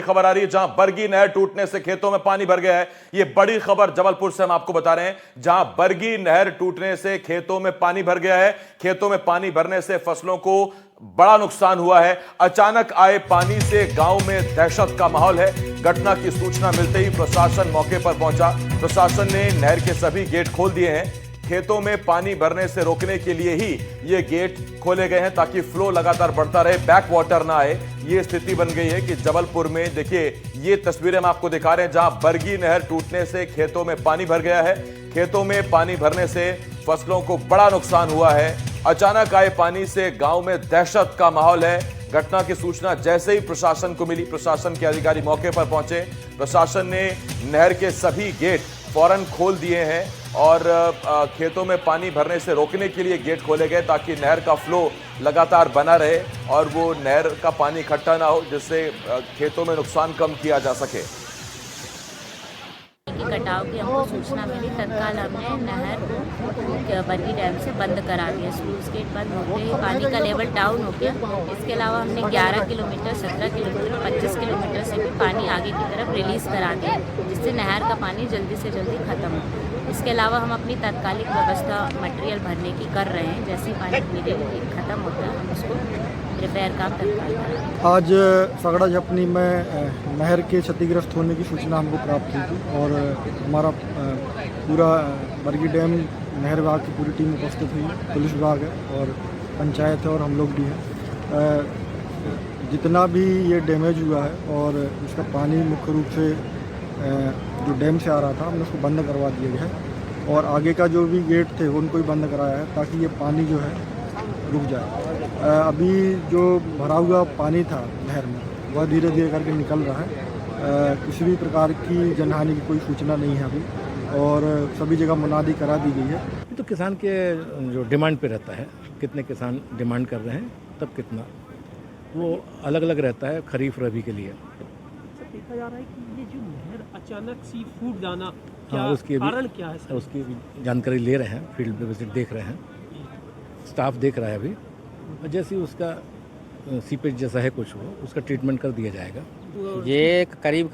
खबर आ रही है जहां बरगी नहर टूटने से खेतों में पानी भर गया है। यह बड़ी खबर जबलपुर से हम आपको बता रहे हैं, जहां बरगी नहर टूटने से खेतों में पानी भर गया है। खेतों में पानी भरने से फसलों को बड़ा नुकसान हुआ है। अचानक आए पानी से गांव में दहशत का माहौल है। घटना की सूचना मिलते ही प्रशासन मौके पर पहुंचा। प्रशासन ने नहर के सभी गेट खोल दिए हैं। खेतों में पानी भरने से रोकने के लिए ही ये गेट खोले गए हैं ताकि फ्लो लगातार बढ़ता रहे, बैक वाटर ना आए। ये स्थिति बन गई है कि जबलपुर में देखिए, ये तस्वीरें हम आपको दिखा रहे हैं जहां बरगी नहर टूटने से खेतों में पानी भर गया है। खेतों में पानी भरने से फसलों को बड़ा नुकसान हुआ है। अचानक आए पानी से गांव में दहशत का माहौल है। घटना की सूचना जैसे ही प्रशासन को मिली, प्रशासन के अधिकारी मौके पर पहुंचे। प्रशासन ने नहर के सभी गेट फौरन खोल दिए हैं और खेतों में पानी भरने से रोकने के लिए गेट खोले गए ताकि नहर का फ्लो लगातार बना रहे और वो नहर का पानी इकट्ठा ना हो, जिससे खेतों में नुकसान कम किया जा सके। कटाव की हमको सूचना मिली, तत्काल हमने नहर को बरगी डैम से बंद करा दिया। स्लूइस गेट बंद होते ही पानी का लेवल डाउन हो गया। इसके अलावा हमने 11 किलोमीटर, 17 किलोमीटर, 25 किलोमीटर से भी पानी आगे की तरफ रिलीज़ करा दिया, जिससे नहर का पानी जल्दी से जल्दी ख़त्म हो। इसके अलावा हम अपनी तात्कालिक व्यवस्था मटेरियल भरने की कर रहे हैं। जैसे ही पानी इमीडिएटली ख़त्म होता है हम उसको रिपेयर काम तत्काल करें। आज सगड़ा झपनी में नहर के क्षतिग्रस्त होने की सूचना हमको प्राप्त हुई थी और हमारा पूरा बरगी डैम नहर विभाग की पूरी टीम उपस्थित हुई है। पुलिस विभाग है और पंचायत है और हम लोग भी हैं। जितना भी ये डैमेज हुआ है और इसका पानी मुख्य रूप से जो डैम से आ रहा था, हमने उसको बंद करवा दिया गया है और आगे का जो भी गेट थे उनको भी बंद कराया है ताकि ये पानी जो है रुक जाए। अभी जो भरा हुआ पानी था नहर में, वह धीरे धीरे करके निकल रहा है। किसी भी प्रकार की जनहानि की कोई सूचना नहीं है अभी और सभी जगह मुनादी करा दी गई है। तो किसान के जो डिमांड पे रहता है, कितने किसान डिमांड कर रहे हैं तब कितना, वो अलग अलग रहता है खरीफ रबी के लिए। देखा जा रहा है कि ये जो नहर अचानक सी फूट जाना, क्या उसकी कारण क्या है सर? उसकी जानकारी ले रहे हैं, फील्ड पे विजिट देख रहे हैं, स्टाफ देख रहा है अभी। और जैसे ही उसका सीपेज जैसा है कुछ हो, उसका ट्रीटमेंट कर दिया जाएगा। ये करीब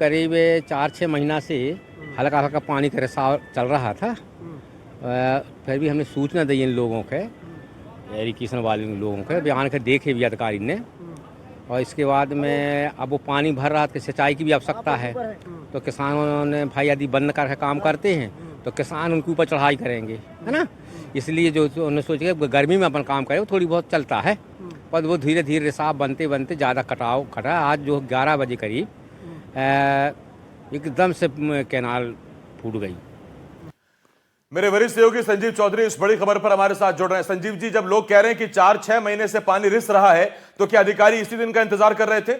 4-6 महीना से हल्का हल्का पानी का रिसाव चल रहा था। फिर भी हमने सूचना दी इन लोगों के, इरिगेशन वाले लोगों के, बयान के देखे भी अधिकारी ने। और इसके बाद में अब वो पानी भर रहा था, सिंचाई की भी आवश्यकता है। तो किसानों ने भाई यदि बंद करके काम करते हैं तो किसान उनके ऊपर चढ़ाई करेंगे, है ना। इसलिए जो उन्होंने सोचा कि गर्मी में अपन काम करें, वो थोड़ी बहुत चलता है, पर वो धीरे धीरे रिसाव बनते बनते ज़्यादा कटाव घटा। आज जो 11 बजे करीब एकदम से कैनाल फूट गई। मेरे वरिष्ठ सहयोगी संजीव चौधरी इस बड़ी खबर पर हमारे साथ जुड़ रहे हैं। संजीव जी, जब लोग कह रहे हैं कि 4-6 महीने से पानी रिस रहा है, तो क्या अधिकारी इसी दिन का इंतजार कर रहे थे?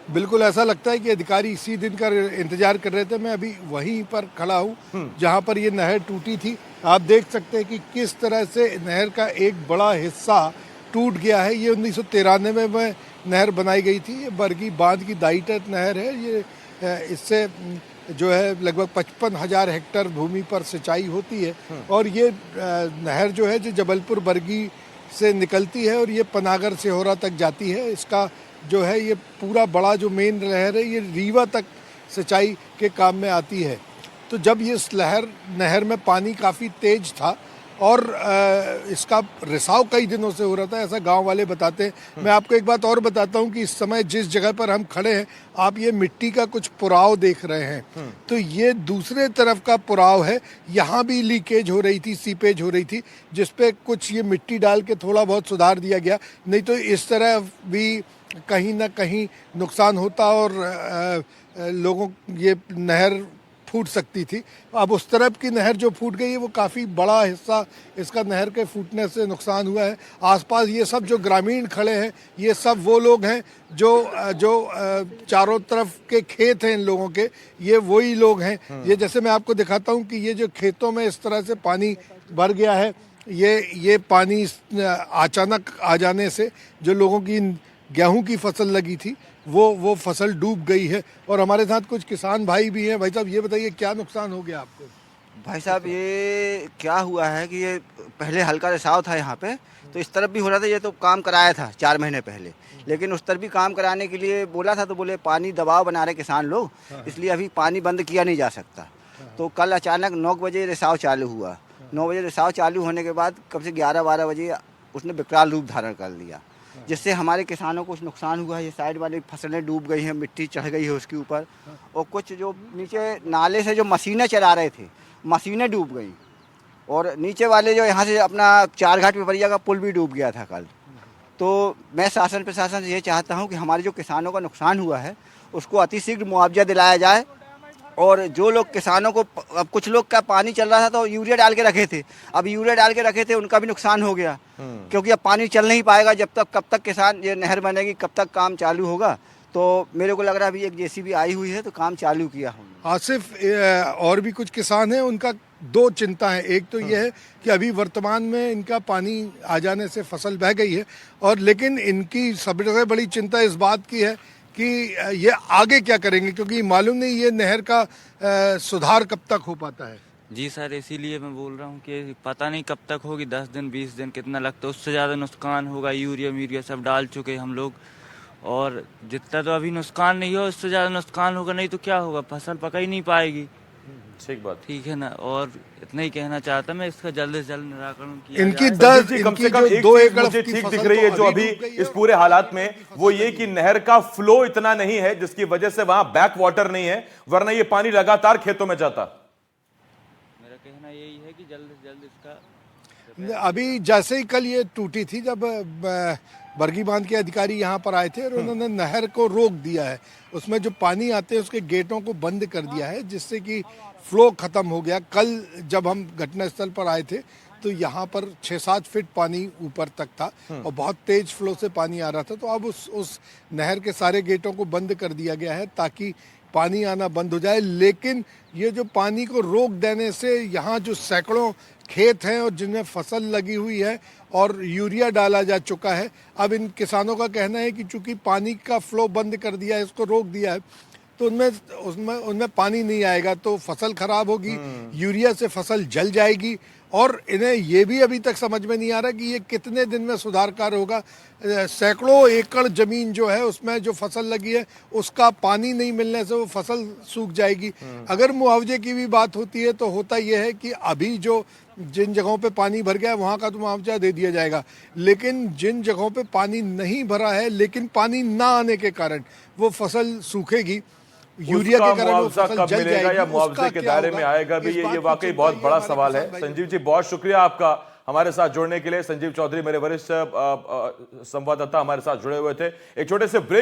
बिल्कुल ऐसा लगता है कि अधिकारी इसी दिन का इंतजार कर रहे थे। मैं अभी वहीं पर खड़ा हूं जहां पर ये नहर टूटी थी। आप देख सकते हैं कि किस तरह से नहर का एक बड़ा हिस्सा टूट गया है। ये 1993 में नहर बनाई गई थी। ये बरगी बांध की दाई तट नहर है। ये इससे जो है लगभग 55,000 हेक्टेयर भूमि पर सिंचाई होती है और ये नहर जो है जो जबलपुर बरगी से निकलती है और ये पनागर सिहोरा तक जाती है। इसका जो है ये पूरा बड़ा जो मेन नहर है, ये रीवा तक सिंचाई के काम में आती है। तो जब ये नहर में पानी काफ़ी तेज था और इसका रिसाव कई दिनों से हो रहा था, ऐसा गांव वाले बताते हैं। मैं आपको एक बात और बताता हूं कि इस समय जिस जगह पर हम खड़े हैं, आप ये मिट्टी का कुछ पुराव देख रहे हैं, तो ये दूसरे तरफ का पुराव है। यहाँ भी लीकेज हो रही थी, सीपेज हो रही थी, जिसपे कुछ ये मिट्टी डाल के थोड़ा बहुत सुधार दिया गया, नहीं तो इस तरह भी कहीं ना कहीं नुकसान होता और लोगों ये नहर फूट सकती थी। अब उस तरफ की नहर जो फूट गई है, वो काफ़ी बड़ा हिस्सा इसका नहर के फूटने से नुकसान हुआ है। आसपास ये सब जो ग्रामीण खड़े हैं, ये सब वो लोग हैं जो चारों तरफ के खेत हैं इन लोगों के, ये वही लोग हैं। ये जैसे मैं आपको दिखाता हूँ कि ये जो खेतों में इस तरह से पानी भर गया है, ये पानी अचानक आ जाने से जो लोगों की गेहूं की फसल लगी थी वो फसल डूब गई है। और हमारे साथ कुछ किसान भाई भी हैं। भाई साहब, ये बताइए क्या नुकसान हो गया आपको? भाई साहब ये क्या हुआ है कि ये पहले हल्का रिसाव था यहाँ पे, तो इस तरफ भी हो रहा था। ये तो काम कराया था 4 महीने पहले, लेकिन उस तरफ भी काम कराने के लिए बोला था, तो बोले पानी दबाव बना रहे किसान लोग, इसलिए अभी पानी बंद किया नहीं जा सकता। तो कल अचानक 9 बजे रिसाव चालू हुआ। 9 बजे रिसाव चालू होने के बाद कब से 11-12 बजे उसने विकराल रूप धारण कर लिया, जिससे हमारे किसानों को कुछ नुकसान हुआ है। ये साइड वाली फसलें डूब गई हैं, मिट्टी चढ़ गई है उसके ऊपर, और कुछ जो नीचे नाले से जो मशीनें चला रहे थे, मशीनें डूब गई, और नीचे वाले जो यहाँ से अपना 4 घाट पिपरिया का पुल भी डूब गया था कल। तो मैं शासन प्रशासन से ये चाहता हूँ कि हमारे जो किसानों का नुकसान हुआ है उसको अतिशीघ्र मुआवजा दिलाया जाए। और जो लोग किसानों को, अब कुछ लोग का पानी चल रहा था तो यूरिया डाल के रखे थे, अब यूरिया डाल के रखे थे उनका भी नुकसान हो गया, क्योंकि अब पानी चल नहीं पाएगा जब तक, कब तक किसान ये नहर बनेगी, कब तक काम चालू होगा। तो मेरे को लग रहा है अभी एक जेसीबी आई हुई है तो काम चालू किया हमने। आसिफ, और भी कुछ किसान हैं, उनका 2 चिंता है। एक तो यह है कि अभी वर्तमान में इनका पानी आ जाने से फसल बह गई है, और लेकिन इनकी सबसे बड़ी चिंता इस बात की है कि ये आगे क्या करेंगे, क्योंकि मालूम नहीं ये नहर का सुधार कब तक हो पाता है। जी सर, इसीलिए मैं बोल रहा हूँ कि पता नहीं कब तक होगी, 10 दिन 20 दिन कितना लगता है, उससे ज़्यादा नुकसान होगा। यूरिया सब डाल चुके हम लोग, और जितना तो अभी नुकसान नहीं हो उससे ज़्यादा नुकसान होगा, नहीं तो क्या होगा, फसल पका ही नहीं पाएगी। ठीक बात, ठीक है ना। और इतना ही कहना चाहता मैं, इसका जल्द से जल्द निराकरण किया इनकी जाए। 10 कम से कम एक चीज मुझे ठीक दिख रही है जो अभी इस पूरे हालात में, वो ये कि नहर का फ्लो इतना नहीं है जिसकी वजह से वहां बैक वाटर नहीं है, वरना ये पानी लगातार खेतों में जाता। मेरा कहना यही है कि जल्द से जल्द इसका, अभी जैसे ही कल ये टूटी थी, जब बरगी बांध के अधिकारी यहाँ पर आए थे और उन्होंने नहर को रोक दिया है, उसमें जो पानी आते हैं उसके गेटों को बंद कर दिया है, जिससे कि फ्लो खत्म हो गया। कल जब हम घटनास्थल पर आए थे तो यहाँ पर 6-7 फीट पानी ऊपर तक था और बहुत तेज फ्लो से पानी आ रहा था। तो अब उस नहर के सारे गेटों को बंद कर दिया गया है ताकि पानी आना बंद हो जाए। लेकिन ये जो पानी को रोक देने से यहाँ जो सैकड़ों खेत हैं और जिनमें फसल लगी हुई है और यूरिया डाला जा चुका है, अब इन किसानों का कहना है कि चूंकि पानी का फ्लो बंद कर दिया है, इसको रोक दिया है, तो उनमें पानी नहीं आएगा, तो फसल खराब होगी, यूरिया से फसल जल जाएगी। और इन्हें ये भी अभी तक समझ में नहीं आ रहा कि ये कितने दिन में सुधार कार्य होगा। सैकड़ों एकड़ जमीन जो है उसमें जो फसल लगी है उसका पानी नहीं मिलने से वो फसल सूख जाएगी। अगर मुआवजे की भी बात होती है तो होता यह है कि अभी जो जिन जगहों पे पानी भर गया है वहाँ का तो मुआवजा दे दिया जाएगा, लेकिन जिन जगहों पे पानी नहीं भरा है लेकिन पानी ना आने के कारण वो फसल सूखेगी, यूरिया के कारण वो फसल जल जाएगी, या मुआवजे के दायरे में आएगा भी, ये वाकई बहुत बड़ा सवाल है। संजीव जी, बहुत शुक्रिया आपका हमारे साथ जुड़ने के लिए। संजीव चौधरी मेरे वरिष्ठ संवाददाता हमारे साथ जुड़े हुए थे। एक छोटे से ब्रेक